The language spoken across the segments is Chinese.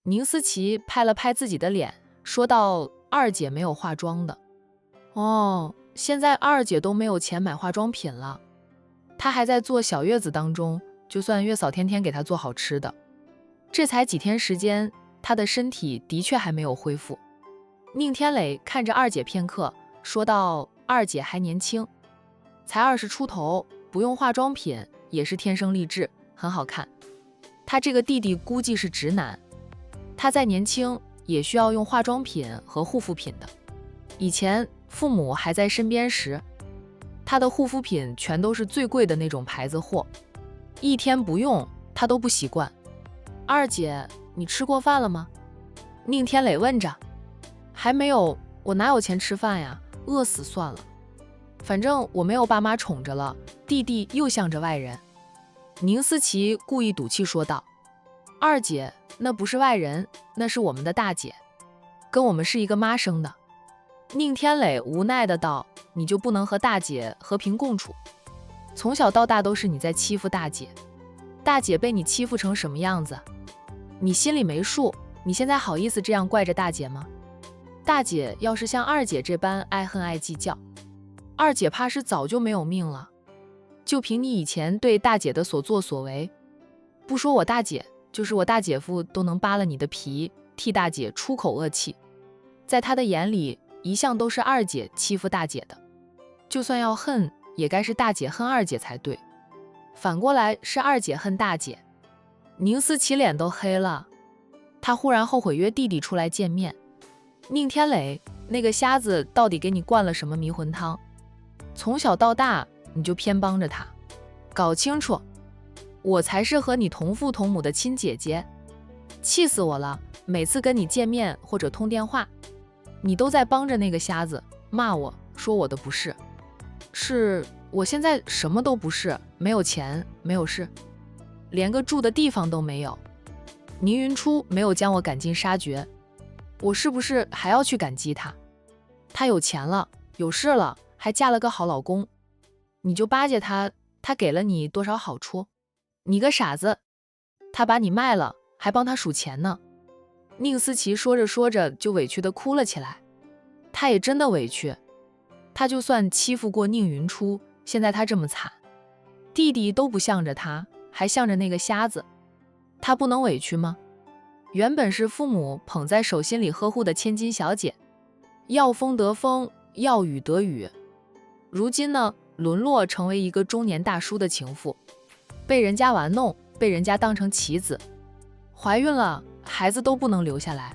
宁思琪拍了拍自己的脸，说道：“二姐没有化妆的。”哦，现在二姐都没有钱买化妆品了，她还在坐小月子当中，就算月嫂天天给她做好吃的。这才几天时间，她的身体的确还没有恢复。宁天磊看着二姐片刻，说道：“二姐还年轻，才20出头，不用化妆品也是天生丽质，很好看。他这个弟弟估计是直男，他再年轻也需要用化妆品和护肤品的。以前父母还在身边时，他的护肤品全都是最贵的那种牌子货，一天不用他都不习惯。二姐，你吃过饭了吗？”宁天磊问着。还没有，我哪有钱吃饭呀，饿死算了。反正我没有爸妈宠着了，弟弟又向着外人。宁思琪故意赌气说道：“二姐，那不是外人，那是我们的大姐，跟我们是一个妈生的。”宁天磊无奈的道：“你就不能和大姐和平共处？从小到大都是你在欺负大姐，大姐被你欺负成什么样子，你心里没数？你现在好意思这样怪着大姐吗？大姐要是像二姐这般爱恨爱计较，二姐怕是早就没有命了。就凭你以前对大姐的所作所为，不说我大姐，就是我大姐夫都能扒了你的皮，替大姐出口恶气。在他的眼里，一向都是二姐欺负大姐的，就算要恨，也该是大姐恨二姐才对，反过来是二姐恨大姐。”宁思琪脸都黑了，他忽然后悔约弟弟出来见面。宁天磊，那个瞎子到底给你灌了什么迷魂汤？从小到大你就偏帮着他，搞清楚，我才是和你同父同母的亲姐姐。气死我了，每次跟你见面或者通电话，你都在帮着那个瞎子，骂我说我的不是。是我现在什么都不是，没有钱，没有事，连个住的地方都没有。宁云初没有将我赶尽杀绝，我是不是还要去感激他？他有钱了，有事了，还嫁了个好老公，你就巴结他，他给了你多少好处？你个傻子，他把你卖了，还帮他数钱呢。宁思琪说着说着就委屈地哭了起来，他也真的委屈，他就算欺负过宁云初，现在他这么惨，弟弟都不向着他，还向着那个瞎子，他不能委屈吗？原本是父母捧在手心里呵护的千金小姐，要风得风，要雨得雨，如今呢，沦落成为一个中年大叔的情妇，被人家玩弄，被人家当成棋子，怀孕了，孩子都不能留下来。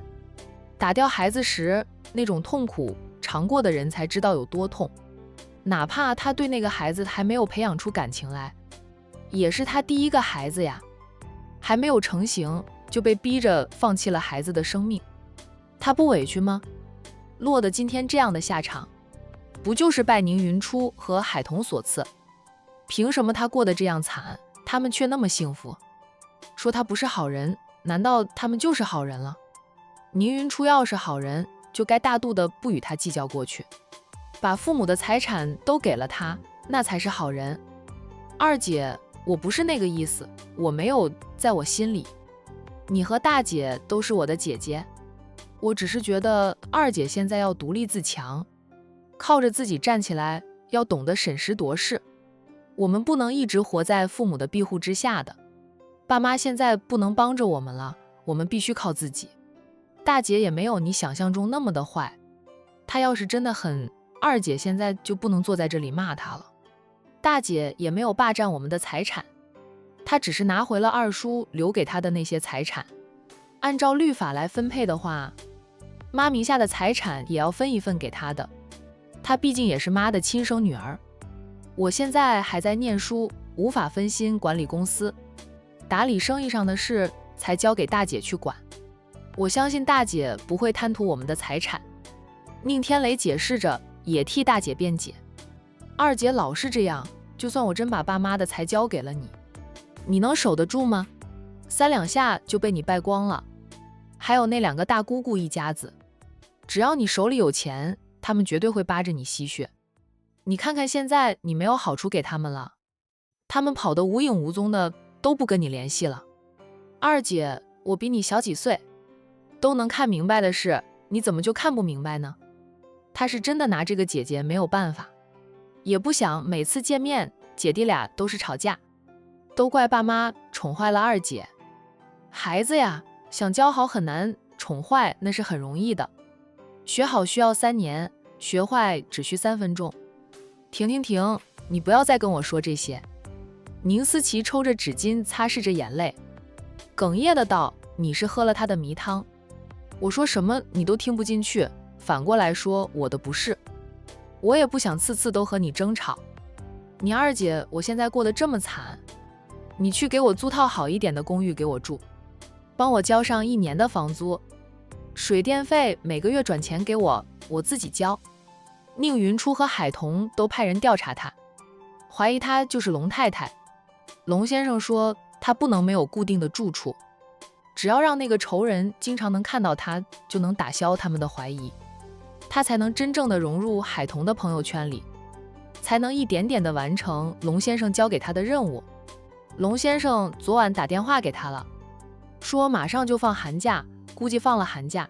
打掉孩子时那种痛苦，尝过的人才知道有多痛。哪怕他对那个孩子还没有培养出感情来，也是他第一个孩子呀，还没有成型就被逼着放弃了孩子的生命，他不委屈吗？落得今天这样的下场，不就是拜宁云初和海童所赐？凭什么他过得这样惨，他们却那么幸福？说他不是好人，难道他们就是好人了？宁云初要是好人，就该大度的不与他计较过去，把父母的财产都给了他，那才是好人。二姐，我不是那个意思，我没有，在我心里，你和大姐都是我的姐姐，我只是觉得二姐现在要独立自强，靠着自己站起来，要懂得审时度势。我们不能一直活在父母的庇护之下的，爸妈现在不能帮着我们了，我们必须靠自己。大姐也没有你想象中那么的坏，她要是真的很，二姐现在就不能坐在这里骂她了。大姐也没有霸占我们的财产，她只是拿回了二叔留给她的那些财产。按照律法来分配的话，妈名下的财产也要分一份给她的，她毕竟也是妈的亲生女儿。我现在还在念书，无法分心管理公司，打理生意上的事才交给大姐去管。我相信大姐不会贪图我们的财产。宁天磊解释着，也替大姐辩解。二姐老是这样，就算我真把爸妈的财交给了你，你能守得住吗？3两下就被你败光了。还有那2个大姑姑一家子，只要你手里有钱，他们绝对会扒着你吸血。你看看现在你没有好处给他们了，他们跑得无影无踪的，都不跟你联系了。二姐，我比你小几岁，都能看明白的事，你怎么就看不明白呢？他是真的拿这个姐姐没有办法，也不想每次见面姐弟俩都是吵架，都怪爸妈宠坏了二姐。孩子呀，想教好很难，宠坏那是很容易的，学好需要3年，学坏只需3分钟。停，你不要再跟我说这些。宁思琪抽着纸巾擦拭着眼泪，哽咽的道：你是喝了他的迷汤。我说什么你都听不进去，反过来说我的不是。我也不想次次都和你争吵。你二姐我现在过得这么惨，你去给我租套好一点的公寓给我住，帮我交上1年的房租，水电费每个月转钱给我，我自己交。宁云初和海彤都派人调查他，怀疑他就是龙太太。龙先生说他不能没有固定的住处，只要让那个仇人经常能看到他，就能打消他们的怀疑，他才能真正的融入海彤的朋友圈里，才能一点点的完成龙先生交给他的任务。龙先生昨晚打电话给他了，说马上就放寒假，估计放了寒假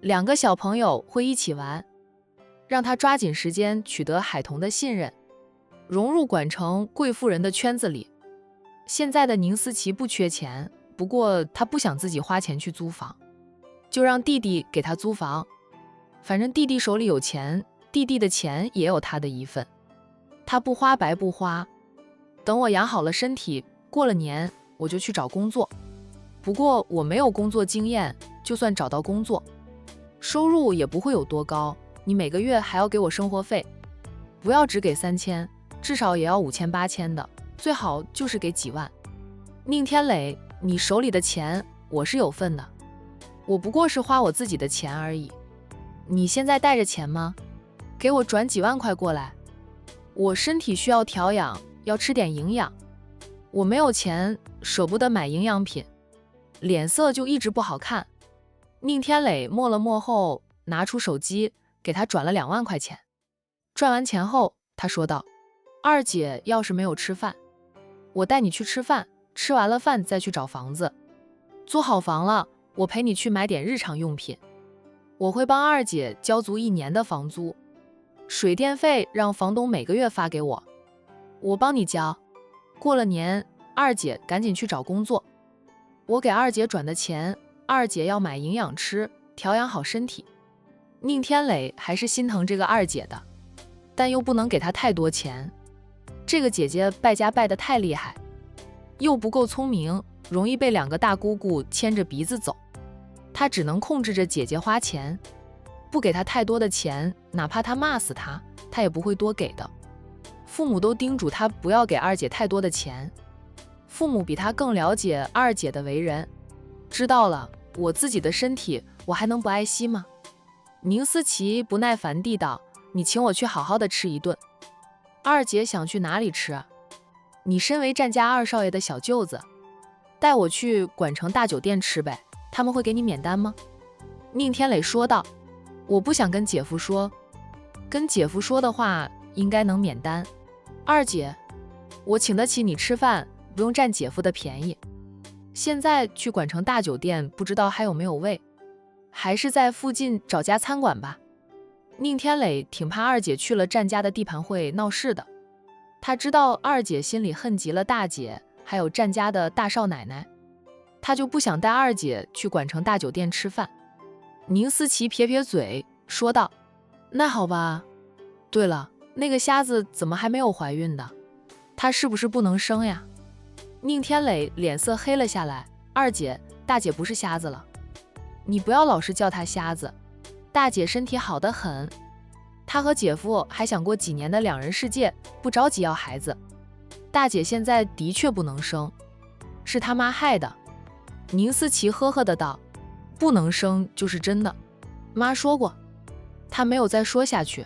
，2个小朋友会一起玩，让他抓紧时间取得海彤的信任，融入管城贵妇人的圈子里。现在的宁思琪不缺钱，不过他不想自己花钱去租房，就让弟弟给他租房。反正弟弟手里有钱，弟弟的钱也有他的一份，他不花白不花。等我养好了身体，过了年我就去找工作。不过我没有工作经验，就算找到工作，收入也不会有多高，你每个月还要给我生活费，不要只给3000，至少也要5000、8000的，最好就是给几万。宁天磊，你手里的钱我是有份的，我不过是花我自己的钱而已。你现在带着钱吗？给我转几万块过来，我身体需要调养，要吃点营养。我没有钱，舍不得买营养品，脸色就一直不好看。宁天磊默了默后，拿出手机给他转了2万块钱。赚完钱后，他说道：二姐要是没有吃饭，我带你去吃饭，吃完了饭再去找房子。租好房了，我陪你去买点日常用品。我会帮二姐交足1年的房租，水电费让房东每个月发给我，我帮你交。过了年，二姐赶紧去找工作，我给二姐转的钱，二姐要买营养吃，调养好身体。宁天磊还是心疼这个二姐的，但又不能给她太多钱。这个姐姐败家败得太厉害，又不够聪明，容易被2个大姑姑牵着鼻子走。他只能控制着姐姐花钱，不给她太多的钱，哪怕她骂死她，她也不会多给的。父母都叮嘱她不要给二姐太多的钱，父母比她更了解二姐的为人，知道了，我自己的身体我还能不爱惜吗？宁思琪不耐烦地道：你请我去好好的吃一顿。二姐想去哪里吃？你身为战家2少爷的小舅子，带我去管城大酒店吃呗，他们会给你免单吗？宁天磊说道：我不想跟姐夫说，跟姐夫说的话应该能免单。二姐，我请得起你吃饭，不用占姐夫的便宜。现在去管城大酒店不知道还有没有位，还是在附近找家餐馆吧。宁天磊挺怕二姐去了战家的地盘会闹事的，他知道二姐心里恨极了大姐还有战家的大少奶奶，他就不想带二姐去管城大酒店吃饭。宁思琪撇撇嘴说道：那好吧。对了，那个瞎子怎么还没有怀孕的？她是不是不能生呀？宁天磊脸色黑了下来：二姐，大姐不是瞎子了，你不要老是叫她瞎子，大姐身体好得很，她和姐夫还想过几年的2人世界，不着急要孩子。大姐现在的确不能生，是他妈害的。宁思琪呵呵的道：不能生就是真的，妈说过。她没有再说下去。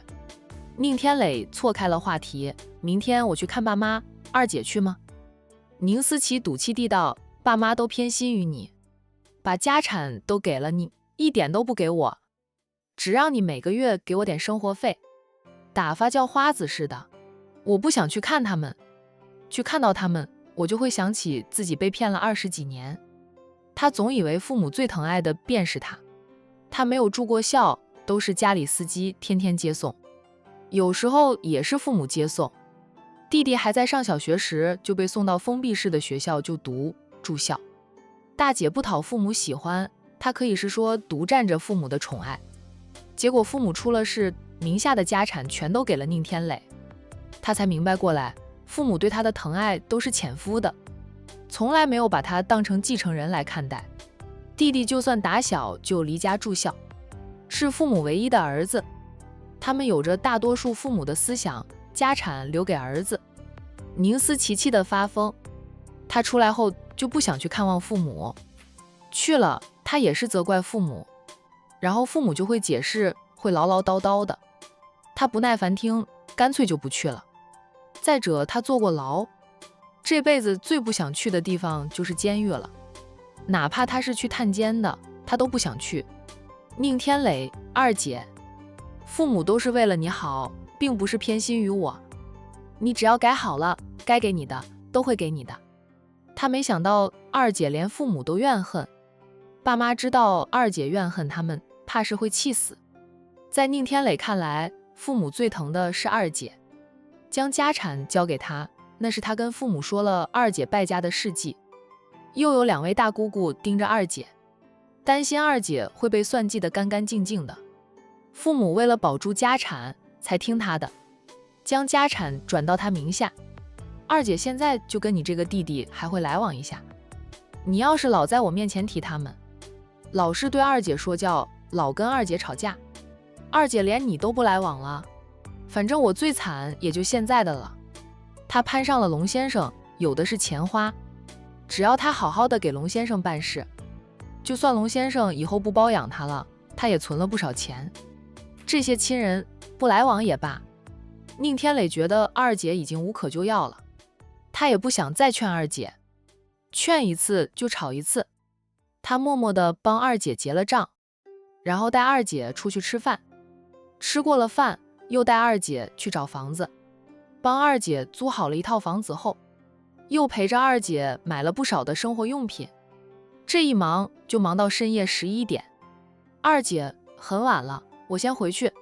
宁天磊错开了话题：明天我去看爸妈，二姐去吗？宁思琪赌气地道：爸妈都偏心于你，把家产都给了你，一点都不给我，只让你每个月给我点生活费，打发叫花子似的。我不想去看他们，去看到他们，我就会想起自己被骗了20几年。他总以为父母最疼爱的便是他。他没有住过校，都是家里司机天天接送，有时候也是父母接送。弟弟还在上小学时就被送到封闭式的学校就读住校。大姐不讨父母喜欢，她可以是说独占着父母的宠爱。结果父母出了事，名下的家产全都给了宁天磊。他才明白过来，父母对他的疼爱都是潜伏的，从来没有把他当成继承人来看待。弟弟就算打小就离家住校，是父母唯一的儿子，他们有着大多数父母的思想，家产留给儿子。宁思琪气得发疯，他出来后就不想去看望父母，去了他也是责怪父母，然后父母就会解释，会唠唠叨叨的，他不耐烦听，干脆就不去了。再者他坐过牢，这辈子最不想去的地方就是监狱了，哪怕他是去探监的，他都不想去。宁天磊，二姐，父母都是为了你好，并不是偏心于我，你只要改好了，该给你的都会给你的。他没想到二姐连父母都怨恨，爸妈知道二姐怨恨他们，怕是会气死。在宁天磊看来，父母最疼的是二姐，将家产交给他，那是他跟父母说了二姐败家的事迹。又有2位大姑姑盯着二姐，担心二姐会被算计得干干净净的。父母为了保住家产才听他的，将家产转到他名下。二姐现在就跟你这个弟弟还会来往一下，你要是老在我面前提他们，老是对二姐说教，老跟二姐吵架，二姐连你都不来往了，反正我最惨也就现在的了。他攀上了龙先生，有的是钱花，只要他好好的给龙先生办事，就算龙先生以后不包养他了，他也存了不少钱。这些亲人不来往也罢。宁天磊觉得二姐已经无可救药了，他也不想再劝二姐，劝一次就吵一次。他默默地帮二姐结了账，然后带二姐出去吃饭，吃过了饭又带二姐去找房子，帮二姐租好了一套房子后，又陪着二姐买了不少的生活用品。这一忙就忙到深夜11点。二姐，很晚了，我先回去。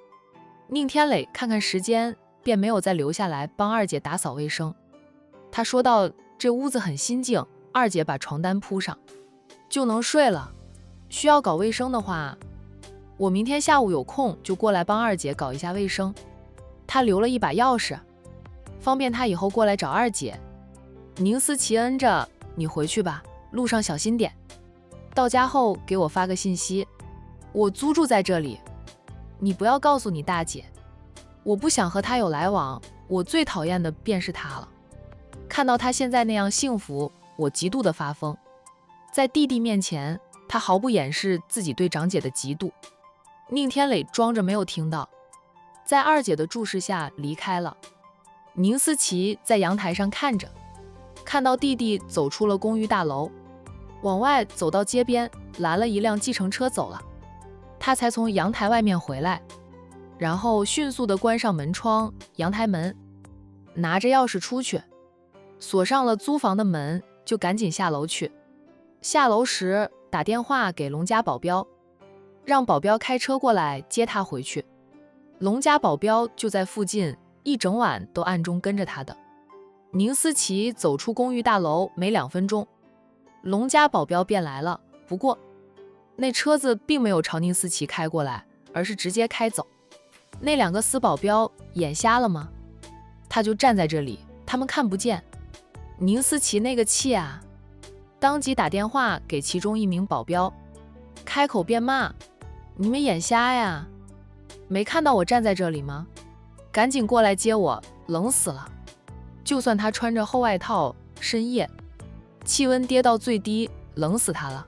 宁天磊看看时间，便没有再留下来帮二姐打扫卫生。他说道，这屋子很新净，二姐把床单铺上就能睡了，需要搞卫生的话，我明天下午有空就过来帮二姐搞一下卫生。他留了一把钥匙，方便他以后过来找二姐。宁思琪恩着，你回去吧，路上小心点，到家后给我发个信息，我租住在这里，你不要告诉你大姐，我不想和她有来往，我最讨厌的便是她了。看到她现在那样幸福，我极度的发疯。在弟弟面前，他毫不掩饰自己对长姐的嫉妒。宁天磊装着没有听到，在二姐的注视下离开了。宁思琪在阳台上看着，看到弟弟走出了公寓大楼，往外走到街边，拦了一辆计程车走了，他才从阳台外面回来，然后迅速地关上门窗、阳台门，拿着钥匙出去，锁上了租房的门，就赶紧下楼去。下楼时打电话给龙家保镖，让保镖开车过来接他回去。龙家保镖就在附近，一整晚都暗中跟着他的。宁思琪走出公寓大楼没2分钟，龙家保镖便来了，不过那车子并没有朝宁思琪开过来，而是直接开走。那2个死保镖眼瞎了吗？他就站在这里，他们看不见。宁思琪那个气啊，当即打电话给其中一名保镖，开口便骂，你们眼瞎呀，没看到我站在这里吗？赶紧过来接我，冷死了。就算他穿着厚外套，深夜气温跌到最低，冷死他了。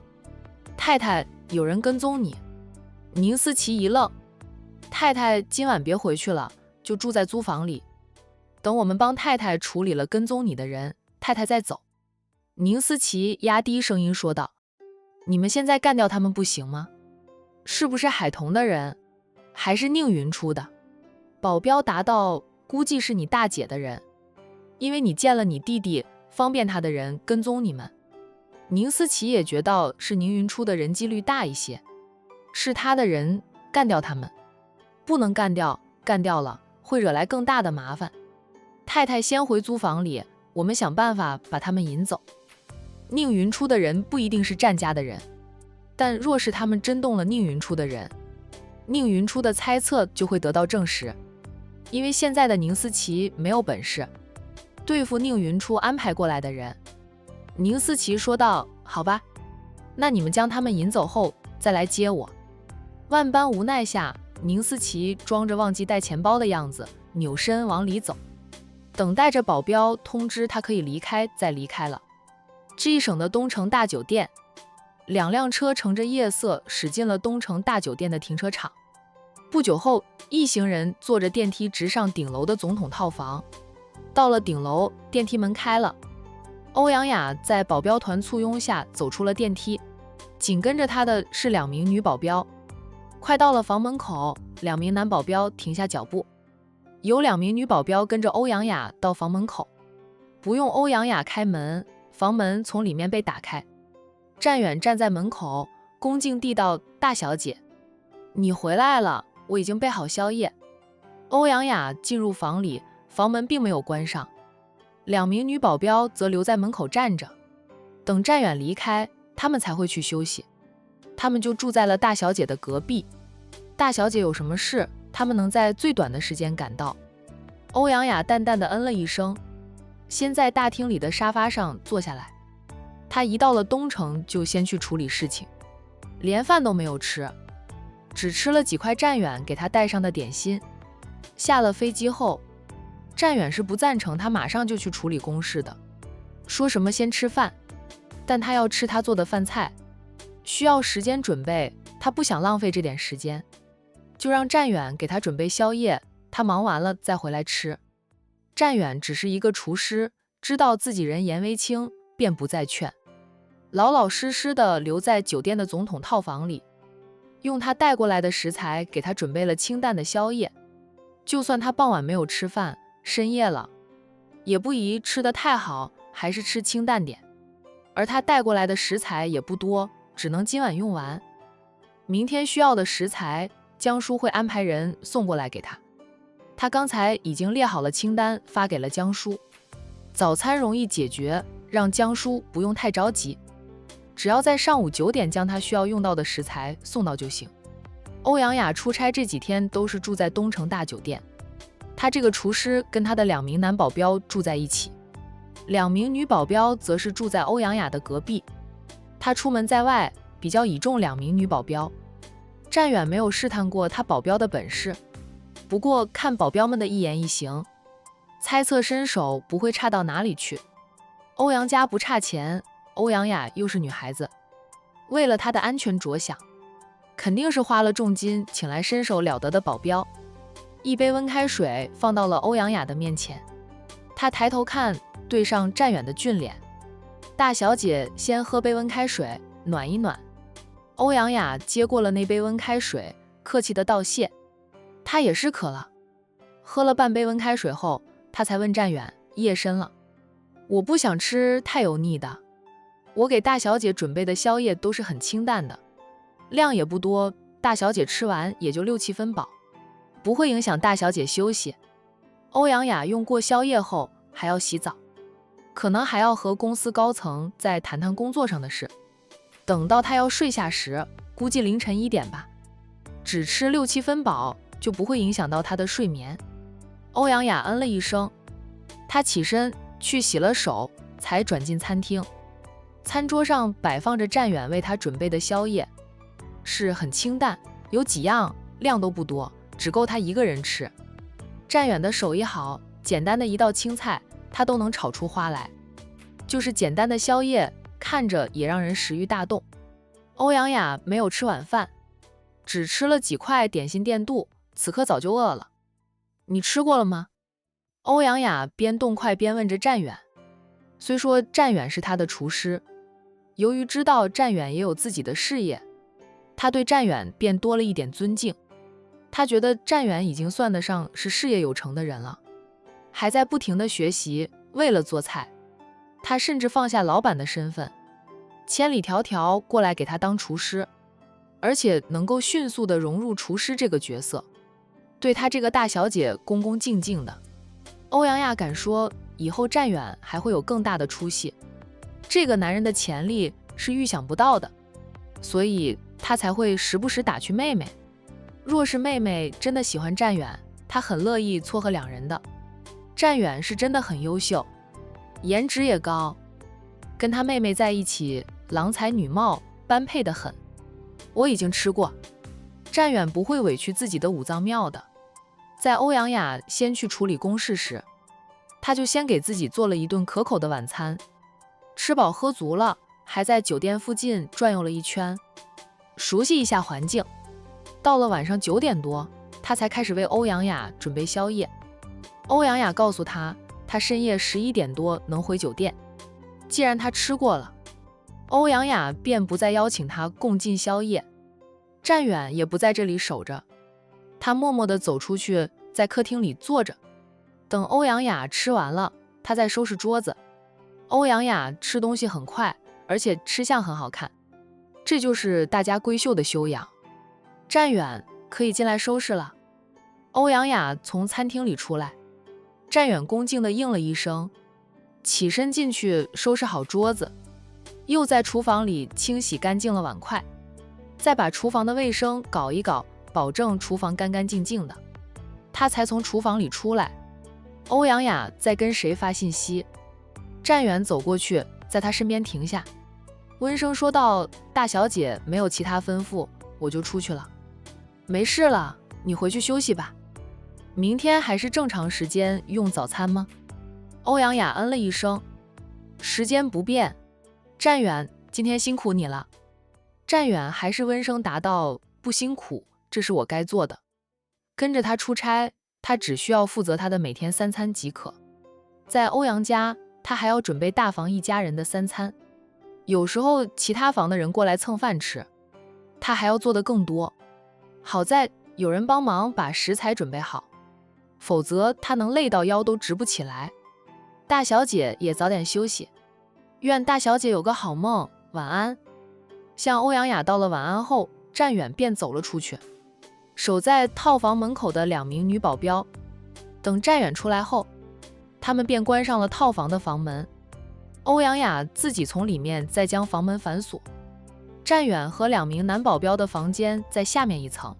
太太，有人跟踪你。宁思琪一愣，太太今晚别回去了，就住在租房里，等我们帮太太处理了跟踪你的人，太太再走。宁思琪压低声音说道，你们现在干掉他们不行吗？是不是海童的人，还是宁云出的？保镖答道，估计是你大姐的人，因为你见了你弟弟，方便他的人跟踪你们。宁思琪也觉得是宁云初的人几率大一些，是他的人，干掉他们。不能干掉，干掉了会惹来更大的麻烦。太太先回租房里，我们想办法把他们引走。宁云初的人不一定是战家的人，但若是他们真动了宁云初的人，宁云初的猜测就会得到证实。因为现在的宁思琪没有本事对付宁云初安排过来的人。宁思琪说道：好吧，那你们将他们引走后再来接我。万般无奈下，宁思琪装着忘记带钱包的样子，扭身往里走，等待着保镖通知他可以离开，再离开了。G 省的东城大酒店，2辆车乘着夜色驶进了东城大酒店的停车场。不久后，一行人坐着电梯直上顶楼的总统套房。到了顶楼，电梯门开了，欧阳雅在保镖团簇拥下走出了电梯，紧跟着她的是2名女保镖。快到了房门口，2名男保镖停下脚步，有2名女保镖跟着欧阳雅到房门口，不用欧阳雅开门，房门从里面被打开。战远站在门口，恭敬地道：大小姐，你回来了，我已经备好宵夜。欧阳雅进入房里，房门并没有关上，2名女保镖则留在门口站着，等战远离开，他们才会去休息。他们就住在了大小姐的隔壁。大小姐有什么事，他们能在最短的时间赶到。欧阳雅淡淡的嗯了一声，先在大厅里的沙发上坐下来。她一到了东城就先去处理事情，连饭都没有吃，只吃了几块战远给她带上的点心。下了飞机后，战远是不赞成她马上就去处理公事的，说什么先吃饭，但她要吃她做的饭菜，需要时间准备，她不想浪费这点时间，就让战远给她准备宵夜，她忙完了再回来吃。战远只是一个厨师，知道自己人言为轻，便不再劝，老老实实的留在酒店的总统套房里，用他带过来的食材给他准备了清淡的宵夜。就算他傍晚没有吃饭，深夜了，也不宜吃得太好，还是吃清淡点。而他带过来的食材也不多，只能今晚用完。明天需要的食材，江叔会安排人送过来给他。他刚才已经列好了清单，发给了江叔。早餐容易解决，让江叔不用太着急，只要在上午9点将他需要用到的食材送到就行。欧阳雅出差这几天都是住在东城大酒店，他这个厨师跟他的2名男保镖住在一起，2名女保镖则是住在欧阳雅的隔壁。他出门在外比较倚重2名女保镖。战远没有试探过他保镖的本事，不过看保镖们的一言一行，猜测身手不会差到哪里去。欧阳家不差钱，欧阳雅又是女孩子，为了她的安全着想，肯定是花了重金请来身手了得的保镖。一杯温开水放到了欧阳雅的面前，她抬头看，对上战远的俊脸。大小姐先喝杯温开水暖一暖。欧阳雅接过了那杯温开水，客气的道谢。她也是渴了，喝了半杯温开水后，她才问战远：夜深了，我不想吃太油腻的，我给大小姐准备的宵夜都是很清淡的，量也不多，大小姐吃完也就6、7分饱，不会影响大小姐休息。欧阳雅用过宵夜后还要洗澡，可能还要和公司高层再谈谈工作上的事。等到她要睡下时，估计凌晨1点吧，只吃6、7分饱就不会影响到她的睡眠。欧阳雅嗯了一声，她起身去洗了手，才转进餐厅。餐桌上摆放着战远为她准备的宵夜，是很清淡，有几样，量都不多，只够她一个人吃。战远的手艺好，简单的一道青菜他都能炒出花来，就是简单的宵夜，看着也让人食欲大动。欧阳雅没有吃晚饭，只吃了几块点心垫肚，此刻早就饿了。你吃过了吗？欧阳雅边动筷边问着战远。虽说战远是他的厨师，由于知道战远也有自己的事业，他对战远便多了一点尊敬。他觉得战远已经算得上是事业有成的人了，还在不停地学习，为了做菜，他甚至放下老板的身份，千里迢迢过来给他当厨师，而且能够迅速地融入厨师这个角色，对他这个大小姐恭恭敬敬的。欧阳亚敢说以后战远还会有更大的出息，这个男人的潜力是预想不到的，所以他才会时不时打趣妹妹。若是妹妹真的喜欢战远，他很乐意撮合两人的。战远是真的很优秀，颜值也高，跟他妹妹在一起郎才女貌，般配得很。我已经吃过，战远不会委屈自己的五脏庙的。在欧阳亚先去处理公事时，他就先给自己做了一顿可口的晚餐，吃饱喝足了，还在酒店附近转悠了一圈，熟悉一下环境。到了晚上9点多，他才开始为欧阳亚准备宵夜。欧阳亚告诉他，他深夜11点多能回酒店。既然他吃过了，欧阳亚便不再邀请他共进宵夜。战远也不在这里守着，他默默地走出去，在客厅里坐着，等欧阳亚吃完了，他再收拾桌子。欧阳亚吃东西很快，而且吃相很好看，这就是大家闺秀的修养。战远可以进来收拾了。欧阳亚从餐厅里出来，战远恭敬地应了一声，起身进去收拾好桌子，又在厨房里清洗干净了碗筷，再把厨房的卫生搞一搞，保证厨房干干净净的，他才从厨房里出来。欧阳亚在跟谁发信息？战远走过去，在他身边停下，温声说道：“大小姐没有其他吩咐，我就出去了。没事了，你回去休息吧。明天还是正常时间用早餐吗？”欧阳亚嗯了一声，时间不变。战远，今天辛苦你了。战远还是温声答道：“不辛苦，这是我该做的。跟着他出差，他只需要负责他的每天3餐即可。在欧阳家，他还要准备大房一家人的3餐，有时候其他房的人过来蹭饭吃，他还要做的更多。好在有人帮忙把食材准备好，否则他能累到腰都直不起来。大小姐也早点休息，愿大小姐有个好梦，晚安。”向欧阳亚道了晚安后，战远便走了出去。守在套房门口的2名女保镖，等战远出来后，他们便关上了套房的房门。欧阳亚自己从里面再将房门反锁。战远和2名男保镖的房间在下面一层，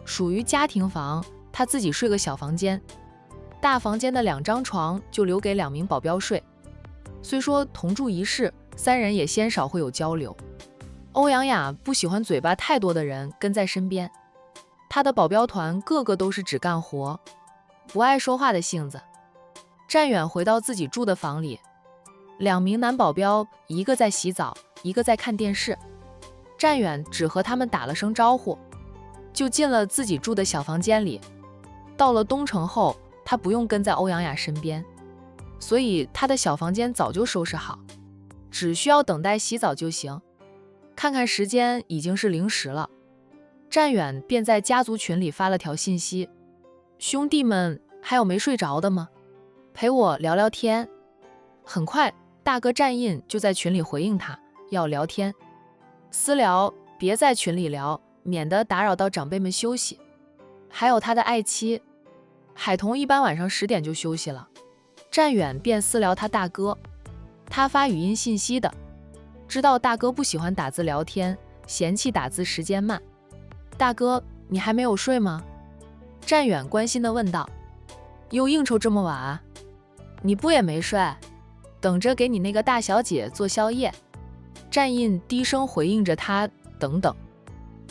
属于家庭房，他自己睡个小房间，大房间的2张床就留给2名保镖睡。虽说同住一室，3人也鲜少会有交流。欧阳亚不喜欢嘴巴太多的人跟在身边，他的保镖团个个都是只干活不爱说话的性子。战远回到自己住的房里，2名男保镖，一个在洗澡，一个在看电视。战远只和他们打了声招呼，就进了自己住的小房间里。到了东城后，他不用跟在欧阳亚身边，所以他的小房间早就收拾好，只需要等待洗澡就行。看看时间，已经是0时了。战远便在家族群里发了条信息：“兄弟们，还有没睡着的吗？陪我聊聊天。”很快，大哥战印就在群里回应他要聊天。私聊，别在群里聊，免得打扰到长辈们休息。还有他的爱妻海童，一般晚上10点就休息了。战远便私聊他大哥，他发语音信息的，知道大哥不喜欢打字聊天，嫌弃打字时间慢。大哥，你还没有睡吗？战远关心地问道。又应酬这么晚啊？你不也没睡？等着给你那个大小姐做宵夜。战印低声回应着他，等等，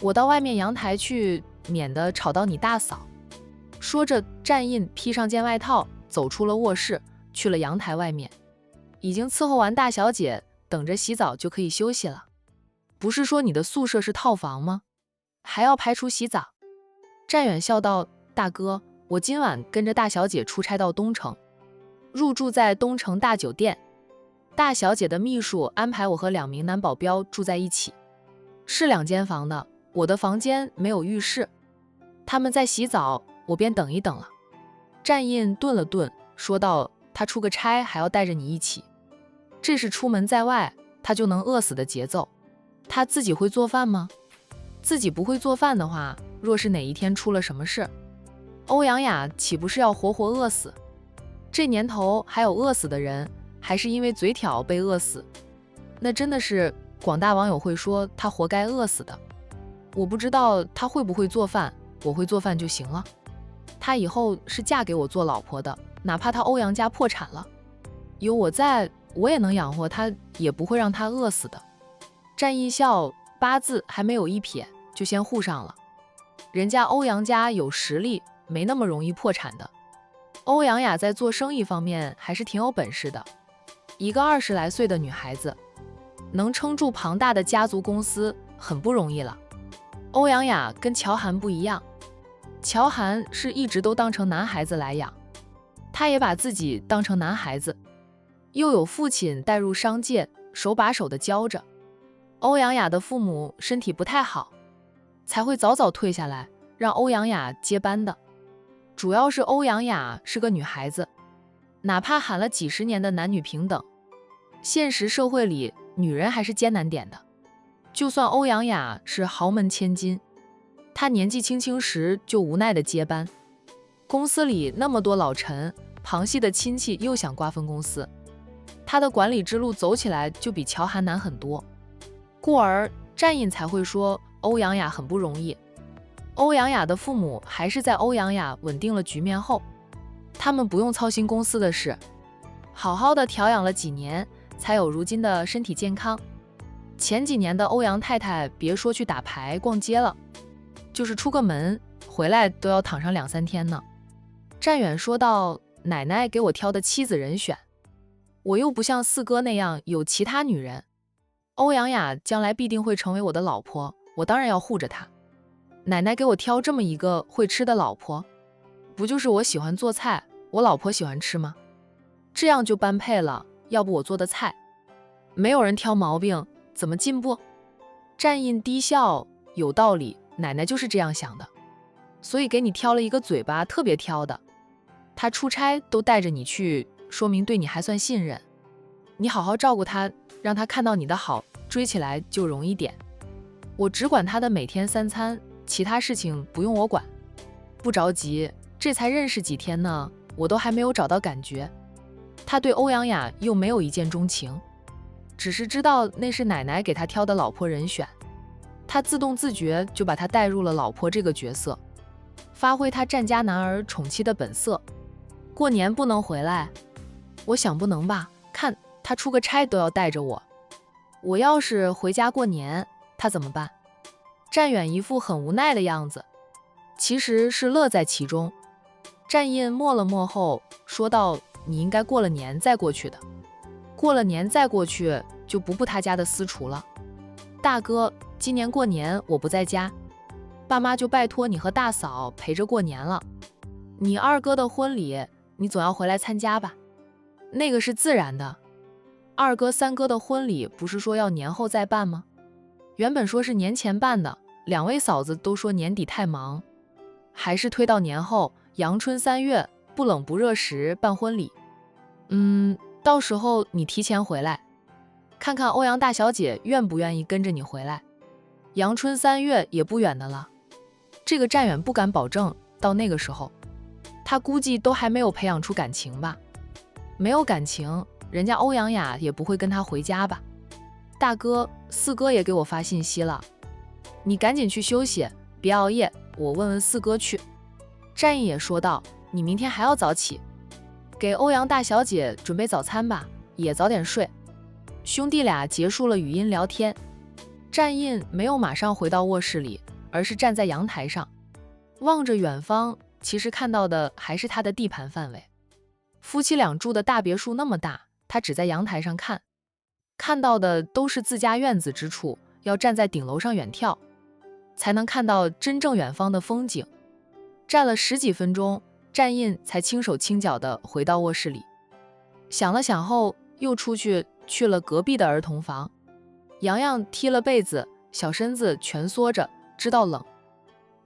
我到外面阳台去，免得吵到你大嫂。说着，战印披上件外套，走出了卧室，去了阳台外面。已经伺候完大小姐，等着洗澡就可以休息了。不是说你的宿舍是套房吗？还要排除洗澡？战远笑道：“大哥，我今晚跟着大小姐出差到东城，入住在东城大酒店。大小姐的秘书安排我和2名男保镖住在一起，是2间房的，我的房间没有浴室。他们在洗澡，我便等一等了。”战印顿了顿，说道：“他出个差还要带着你一起，这是出门在外，他就能饿死的节奏。他自己会做饭吗？自己不会做饭的话，若是哪一天出了什么事，欧阳雅岂不是要活活饿死？这年头还有饿死的人，还是因为嘴挑被饿死，那真的是广大网友会说他活该饿死的。我不知道他会不会做饭，我会做饭就行了。他以后是嫁给我做老婆的，哪怕他欧阳家破产了，有我在，我也能养活他，也不会让他饿死的。战义笑八字还没有一撇，就先护上了。人家欧阳家有实力，没那么容易破产的。欧阳雅在做生意方面还是挺有本事的，一个20来岁的女孩子，能撑住庞大的家族公司很不容易了。欧阳雅跟乔涵不一样，乔涵是一直都当成男孩子来养，他也把自己当成男孩子，又有父亲带入商界，手把手的教着。欧阳雅的父母身体不太好，才会早早退下来，让欧阳雅接班的。主要是欧阳雅是个女孩子，哪怕喊了几十年的男女平等，现实社会里女人还是艰难点的。就算欧阳雅是豪门千金，她年纪轻轻时就无奈的接班，公司里那么多老臣，旁系的亲戚又想瓜分公司，她的管理之路走起来就比乔涵难很多。故而战印才会说欧阳雅很不容易。欧阳雅的父母还是在欧阳雅稳定了局面后，他们不用操心公司的事，好好的调养了几年，才有如今的身体健康。前几年的欧阳太太别说去打牌逛街了，就是出个门回来都要躺上2、3天呢。战远说道，奶奶给我挑的妻子人选，我又不像四哥那样有其他女人，欧阳雅将来必定会成为我的老婆，我当然要护着她。奶奶给我挑这么一个会吃的老婆，不就是我喜欢做菜，我老婆喜欢吃吗？这样就般配了，要不我做的菜没有人挑毛病，怎么进步？战印低笑，有道理，奶奶就是这样想的，所以给你挑了一个嘴巴特别挑的，她出差都带着你去，说明对你还算信任。你好好照顾她，让她看到你的好，追起来就容易点。我只管她的每天3餐，其他事情不用我管。不着急，这才认识几天呢，我都还没有找到感觉。他对欧阳雅又没有一见钟情，只是知道那是奶奶给他挑的老婆人选，他自动自觉就把她带入了老婆这个角色，发挥他战家男儿宠妻的本色。过年不能回来，我想不能吧，看他出个差都要带着我，我要是回家过年，他怎么办？战远一副很无奈的样子，其实是乐在其中。战印默了默后说道，你应该过了年再过去的，过了年再过去就不步他家的私厨了。大哥，今年过年我不在家，爸妈就拜托你和大嫂陪着过年了。你二哥的婚礼你总要回来参加吧，那个是自然的。二哥三哥的婚礼不是说要年后再办吗？原本说是年前办的，2位嫂子都说年底太忙，还是推到年后，阳春3月不冷不热时办婚礼。到时候你提前回来，看看欧阳大小姐愿不愿意跟着你回来。阳春3月也不远的了，这个战远不敢保证到那个时候，他估计都还没有培养出感情吧。没有感情，人家欧阳雅也不会跟他回家吧。大哥，四哥也给我发信息了，你赶紧去休息，别熬夜，我问问四哥去。战役也说道，你明天还要早起，给欧阳大小姐准备早餐吧，也早点睡。兄弟俩结束了语音聊天，战印没有马上回到卧室里，而是站在阳台上，望着远方，其实看到的还是他的地盘范围。夫妻俩住的大别墅那么大，他只在阳台上看到的都是自家院子之处，要站在顶楼上远眺，才能看到真正远方的风景。站了10几分钟，战印才轻手轻脚地回到卧室里，想了想后，又去了隔壁的儿童房。洋洋踢了被子，小身子蜷缩着，知道冷，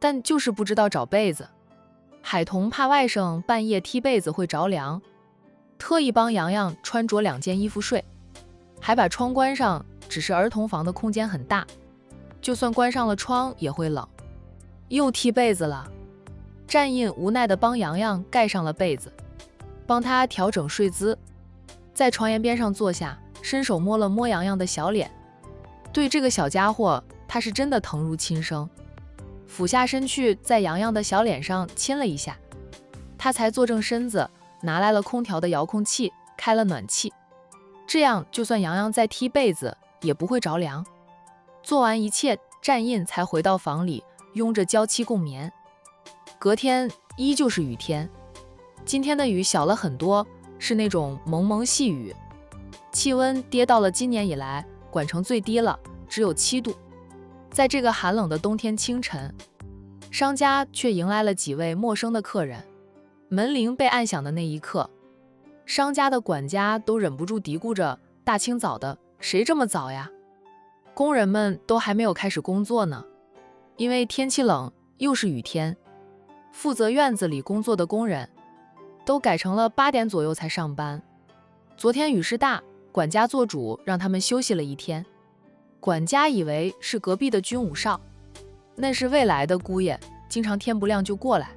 但就是不知道找被子。海童怕外甥半夜踢被子会着凉，特意帮洋洋穿着2件衣服睡。还把窗关上，只是儿童房的空间很大，就算关上了窗也会冷。又踢被子了。战印无奈地帮洋洋盖上了被子，帮他调整睡姿，在床沿边上坐下，伸手摸了摸洋洋的小脸。对这个小家伙，他是真的疼如亲生。俯下身去，在洋洋的小脸上亲了一下，他才坐正身子，拿来了空调的遥控器，开了暖气，这样就算洋洋在踢被子也不会着凉。做完一切，战印才回到房里，拥着娇妻共眠。隔天依旧是雨天，今天的雨小了很多，是那种蒙蒙细雨，气温跌到了今年以来管城最低了，只有7度。在这个寒冷的冬天清晨，商家却迎来了几位陌生的客人。门铃被按响的那一刻，商家的管家都忍不住嘀咕着，大清早的，谁这么早呀？工人们都还没有开始工作呢，因为天气冷，又是雨天，负责院子里工作的工人都改成了8点左右才上班。昨天雨势大，管家做主让他们休息了一天。管家以为是隔壁的军武少，那是未来的姑爷，经常天不亮就过来，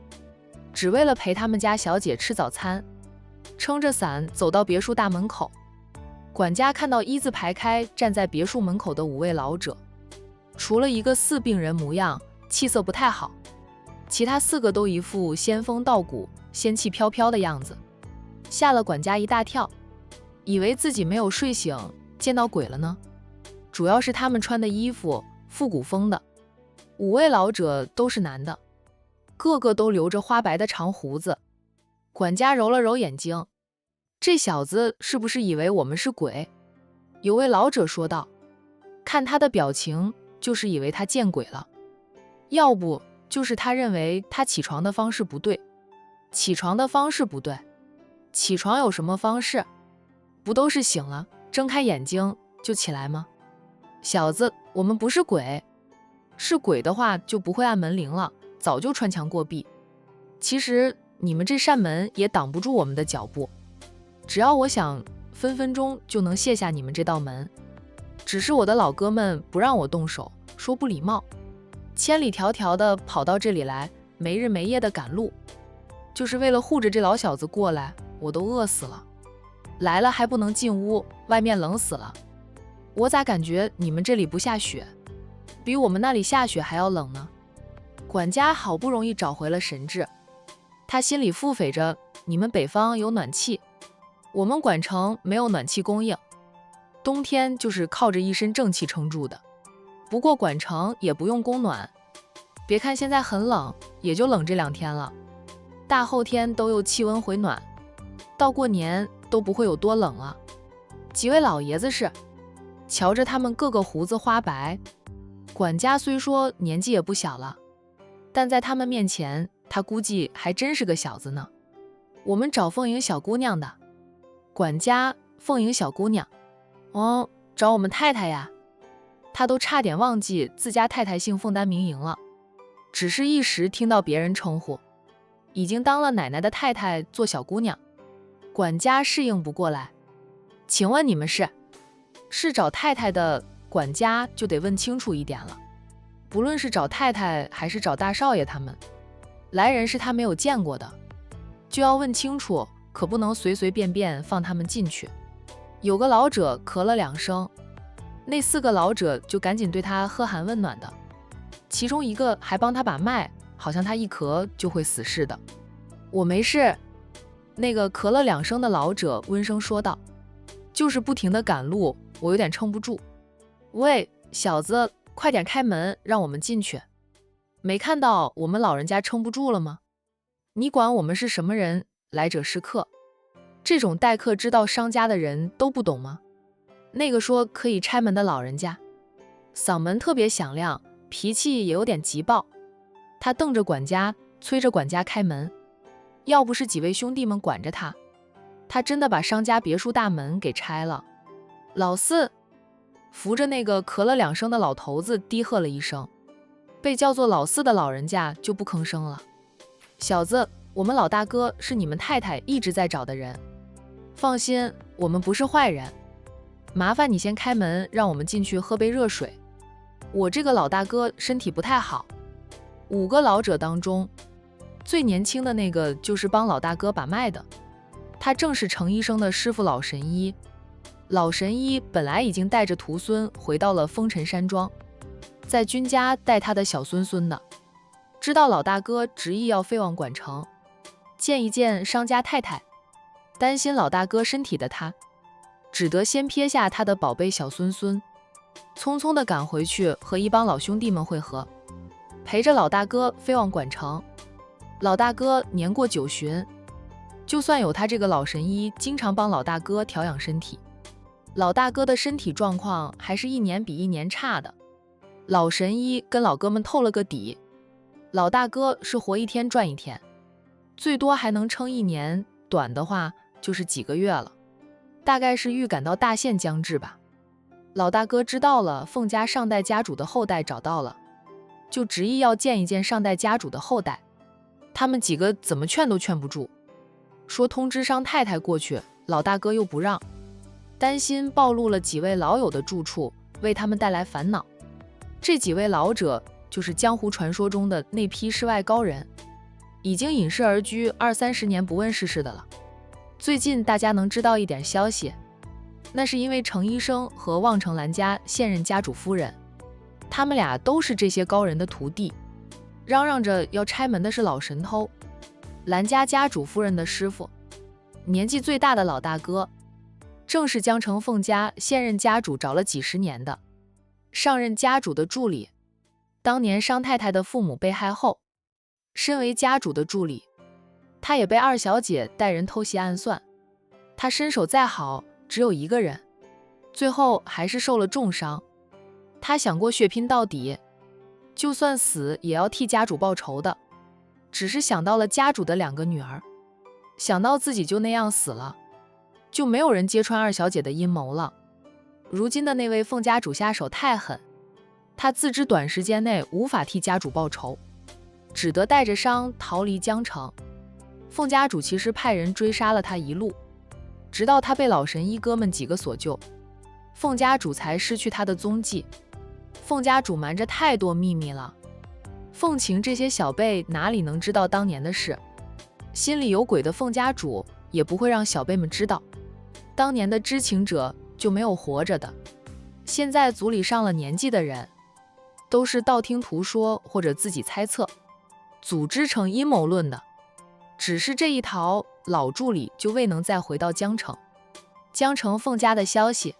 只为了陪他们家小姐吃早餐。撑着伞走到别墅大门口，管家看到一字排开站在别墅门口的5位老者，除了一个似病人模样，气色不太好，其他4个都一副仙风道骨、仙气飘飘的样子，吓了管家一大跳，以为自己没有睡醒，见到鬼了呢。主要是他们穿的衣服复古风的，5位老者都是男的，个个都留着花白的长胡子。管家揉了揉眼睛，这小子是不是以为我们是鬼？有位老者说道，看他的表情，就是以为他见鬼了，要不就是他认为他起床的方式不对。起床的方式不对？起床有什么方式？不都是醒了，睁开眼睛就起来吗？小子，我们不是鬼，是鬼的话就不会按门铃了，早就穿墙过壁。其实你们这扇门也挡不住我们的脚步，只要我想，分分钟就能卸下你们这道门。只是我的老哥们不让我动手，说不礼貌，千里迢迢的跑到这里来，没日没夜的赶路，就是为了护着这老小子过来，我都饿死了。来了还不能进屋，外面冷死了。我咋感觉你们这里不下雪，比我们那里下雪还要冷呢？管家好不容易找回了神智，他心里腹诽着，你们北方有暖气，我们管城没有暖气供应，冬天就是靠着一身正气撑住的。不过管城也不用供暖，别看现在很冷，也就冷这2天了，大后天都又气温回暖，到过年都不会有多冷了。几位老爷子是瞧着他们个个胡子花白，管家虽说年纪也不小了，但在他们面前，他估计还真是个小子呢。我们找凤迎小姑娘的。管家，凤迎小姑娘。哦，找我们太太呀。他都差点忘记自家太太姓凤丹名迎了，只是一时听到别人称呼，已经当了奶奶的太太做小姑娘。管家适应不过来，请问你们是找太太的？管家就得问清楚一点了，不论是找太太还是找大少爷他们，来人是他没有见过的，就要问清楚，可不能随随便便放他们进去。有个老者咳了2声，那4个老者就赶紧对他喝寒问暖的，其中一个还帮他把脉，好像他一咳就会死似的。我没事。那个咳了2声的老者温声说道，就是不停地赶路，我有点撑不住。喂，小子，快点开门，让我们进去。没看到我们老人家撑不住了吗？你管我们是什么人？来者是客，这种待客之道商家的人都不懂吗？那个说可以拆门的老人家，嗓门特别响亮，脾气也有点急暴，他瞪着管家，催着管家开门。要不是几位兄弟们管着他，他真的把商家别墅大门给拆了。老四扶着那个咳了2声的老头子低喝了一声，被叫做老四的老人家就不吭声了。小子，我们老大哥是你们太太一直在找的人，放心，我们不是坏人。麻烦你先开门，让我们进去喝杯热水。我这个老大哥身体不太好。5个老者当中，最年轻的那个就是帮老大哥把脉的，他正是程医生的师傅老神医。老神医本来已经带着徒孙回到了风尘山庄，在君家带他的小孙孙的。知道老大哥执意要飞往管城，见一见商家太太，担心老大哥身体的他，只得先撇下他的宝贝小孙孙，匆匆地赶回去和一帮老兄弟们会合，陪着老大哥飞往管城。老大哥年过90旬，就算有他这个老神医经常帮老大哥调养身体，老大哥的身体状况还是一年比一年差的。老神医跟老哥们透了个底，老大哥是活一天赚一天，最多还能撑1年，短的话就是几个月了。大概是预感到大限将至吧。老大哥知道了凤家上代家主的后代找到了，就执意要见一见上代家主的后代。他们几个怎么劝都劝不住，说通知商太太过去，老大哥又不让，担心暴露了几位老友的住处，为他们带来烦恼。这几位老者就是江湖传说中的那批世外高人，已经隐世而居20-30年不问世事的了。最近大家能知道一点消息，那是因为程医生和望城兰家现任家主夫人，他们俩都是这些高人的徒弟，嚷嚷着要拆门的是老神偷。兰家家主夫人的师傅，年纪最大的老大哥，正是江城凤家现任家主找了几十年的上任家主的助理。当年商太太的父母被害后，身为家主的助理，他也被二小姐带人偷袭暗算。他身手再好，只有1个人，最后还是受了重伤。他想过血拼到底，就算死也要替家主报仇的，只是想到了家主的2个女儿，想到自己就那样死了，就没有人揭穿二小姐的阴谋了。如今的那位凤家主下手太狠，他自知短时间内无法替家主报仇，只得带着伤逃离江城。凤家主其实派人追杀了他一路，直到他被老神医哥们几个所救，凤家主才失去他的踪迹。凤家主瞒着太多秘密了，凤晴这些小辈哪里能知道当年的事？心里有鬼的凤家主也不会让小辈们知道，当年的知情者就没有活着的。现在族里上了年纪的人，都是道听途说或者自己猜测，组织成阴谋论的。只是这一逃，老助理就未能再回到江城。江城凤家的消息，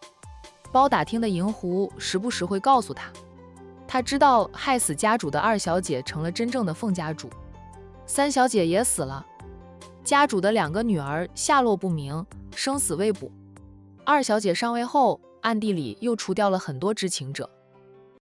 包打听的银狐时不时会告诉他。他知道害死家主的二小姐成了真正的凤家主，3小姐也死了，家主的2个女儿下落不明，生死未卜。二小姐上位后，暗地里又除掉了很多知情者。